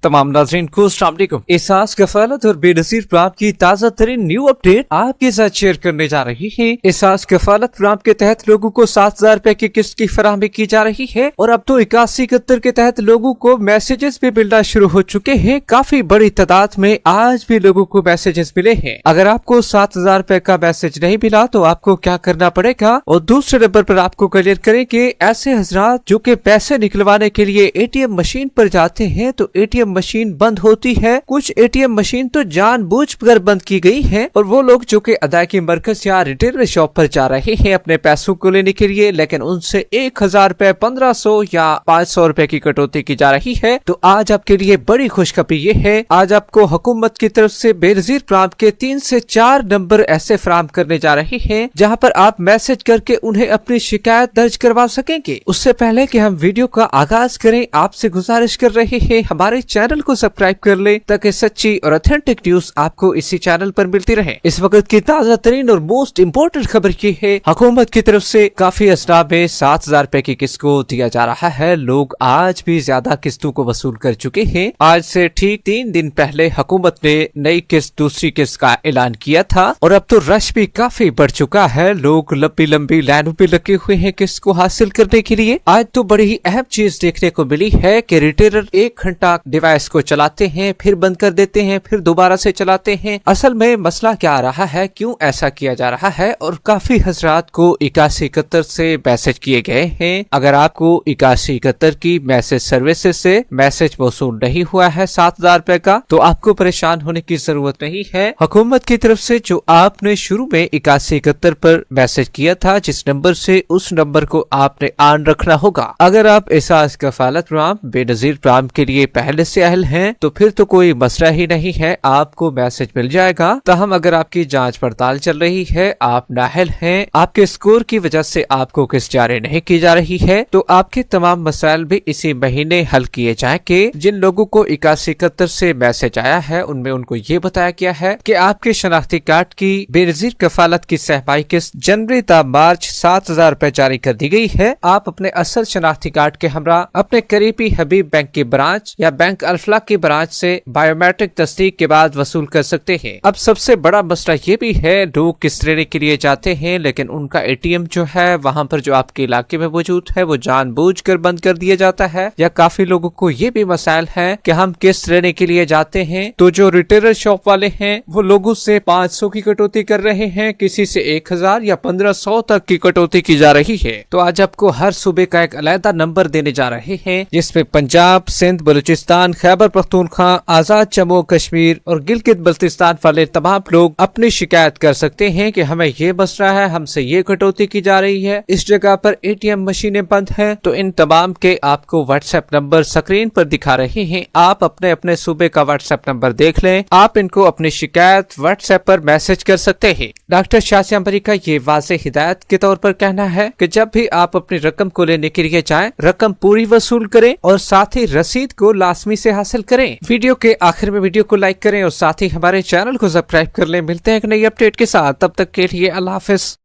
तमाम नाज़रीन को अस्सलाम वालेकुम। एहसास कफालत और बेनज़ीर प्लान की ताज़ा तरीन न्यू अपडेट आपके साथ शेयर करने जा रही है। एहसास कफालत प्लान के तहत लोगों को 7,000 रुपए की किस्त की फराहमी की जा रही है और अब तो 8171 के तहत लोगों को मैसेजेस भी मिलना शुरू हो चुके हैं। काफी बड़ी तादाद में आज भी लोगों को मैसेजेस मिले हैं। अगर आपको 7,000 रुपए का मैसेज नहीं मिला तो आपको क्या करना पड़ेगा, और दूसरे नंबर पर आपको क्लियर करें कि ऐसे हजरात जो कि पैसे निकलवाने के लिए एटीएम मशीन पर जाते हैं तो एटीएम मशीन बंद होती है। कुछ एटीएम मशीन तो जानबूझकर बंद की गई है और वो लोग जो कि अदायगी मरकज या रिटेलर शॉप पर जा रहे हैं अपने पैसों को लेने के लिए, लेकिन उनसे 1,000 रुपए, 1,500 या 500 रुपए की कटौती की जा रही है। तो आज आपके लिए बड़ी खुशखबरी ये है, आज आपको हुकूमत की तरफ से बेनज़ीर प्लान के 3 से 4 नंबर ऐसे फराहम करने जा रहे हैं जहां पर आप मैसेज करके उन्हें अपनी शिकायत दर्ज करवा सकेंगे। उससे पहले कि हम वीडियो का आगाज करें, आपसे गुजारिश कर रहे हैं हमारे चैनल को सब्सक्राइब कर ले ताकि सच्ची और ऑथेंटिक न्यूज आपको इसी चैनल पर मिलती रहे। इस वक्त की ताजा तरीन और मोस्ट इम्पोर्टेंट खबर ये है, हुकूमत की तरफ से काफी असनाब में 7,000 रुपए की किस्त को दिया जा रहा है। लोग आज भी ज्यादा किस्तों को वसूल कर चुके हैं। आज से ठीक 3 दिन पहले हुकूमत ने नई किस्त, दूसरी किस्त का ऐलान किया था और अब तो रश भी काफी बढ़ चुका है। लोग लंबी लंबी लाइनों में लगे हुए हैं किस्त को हासिल करने के लिए। आज तो बड़ी ही अहम चीज देखने को मिली है कि रिटेलर 1 घंटा डिवाइस को चलाते हैं, फिर बंद कर देते हैं, फिर दोबारा से चलाते हैं। असल में मसला क्या आ रहा है, क्यों ऐसा किया जा रहा है, और काफी हजरात को 8171 से मैसेज किए गए हैं। अगर आपको 8171 की मैसेज सर्विसेज से मैसेज मौसूल नहीं हुआ है 7,000 रुपए का, तो आपको परेशान होने की जरूरत नहीं है। हुकूमत की तरफ से जो आपने शुरू में 8171 पर मैसेज किया था जिस नंबर से, उस नंबर को आपने ऑन रखना होगा। अगर आप एहसास कफालत प्लान, बेनज़ीर प्लान के लिए पहले से अहल हैं तो फिर तो कोई मसला ही नहीं है, आपको मैसेज मिल जाएगा। तहम अगर आपकी जांच पड़ताल चल रही है, आप नाअहल हैं, आपके स्कोर की वजह से आपको किस्त जारी नहीं की जा रही है, तो आपके तमाम मसाइल भी इसी महीने हल किए जाएंगे। जिन लोगों को 8171 से मैसेज आया है उनमें उनको ये बताया गया है कि आपके शनाख्ती कार्ड की बेनज़ीर कफालत की सहमाई किस्त जनवरी ता मार्च 7,000 रुपए जारी कर दी गई है। आप अपने असल शनाख्ती कार्ड के हमरा अपने करीबी हबीब बैंक की ब्रांच या बैंक अल्फलाह की ब्रांच से बायोमेट्रिक तस्दीक के बाद वसूल कर सकते हैं। अब सबसे बड़ा मसला ये भी है, लोग किस्त लेने के लिए जाते हैं लेकिन उनका एटीएम जो है वहाँ पर जो आपके इलाके में मौजूद है वो जानबूझकर बंद कर दिया जाता है। या काफी लोगों को ये भी मसाइल है कि हम किस्त लेने के लिए जाते हैं तो जो रिटेलर शॉप वाले हैं वो लोगों से 500 की कटौती कर रहे हैं, किसी से 1,000 या 1,500 तक की कटौती की जा रही है। तो आज आपको हर सूबे का एक अलग नंबर देने जा रहे हैं जिसमें पंजाब, सिंध, बलूचिस्तान, खैबर पख्तूनख्वा, आजाद जम्मू कश्मीर और गिलगित बल्तिस्तान वाले तमाम लोग अपनी शिकायत कर सकते हैं कि हमें ये मसला है, हमसे ये कटौती की जा रही है, इस जगह पर एटीएम मशीनें बंद हैं। तो इन तमाम के आपको व्हाट्सएप नंबर स्क्रीन पर दिखा रहे हैं। आप अपने अपने सूबे का व्हाट्सएप नंबर देख लें, आप इनको अपनी शिकायत व्हाट्सएप पर मैसेज कर सकते हैं। डॉक्टर शासिया अंबरी का ये वाज़ेह हिदायत के तौर पर कहना है कि जब भी आप अपनी रकम को लेने के लिए जाएं, रकम पूरी वसूल करें और साथ ही रसीद को लाजमी से हासिल करें। वीडियो के आखिर में वीडियो को लाइक करें और साथ ही हमारे चैनल को सब्सक्राइब कर लें। मिलते हैं एक नई अपडेट के साथ, तब तक के लिए अल्लाह हाफिज।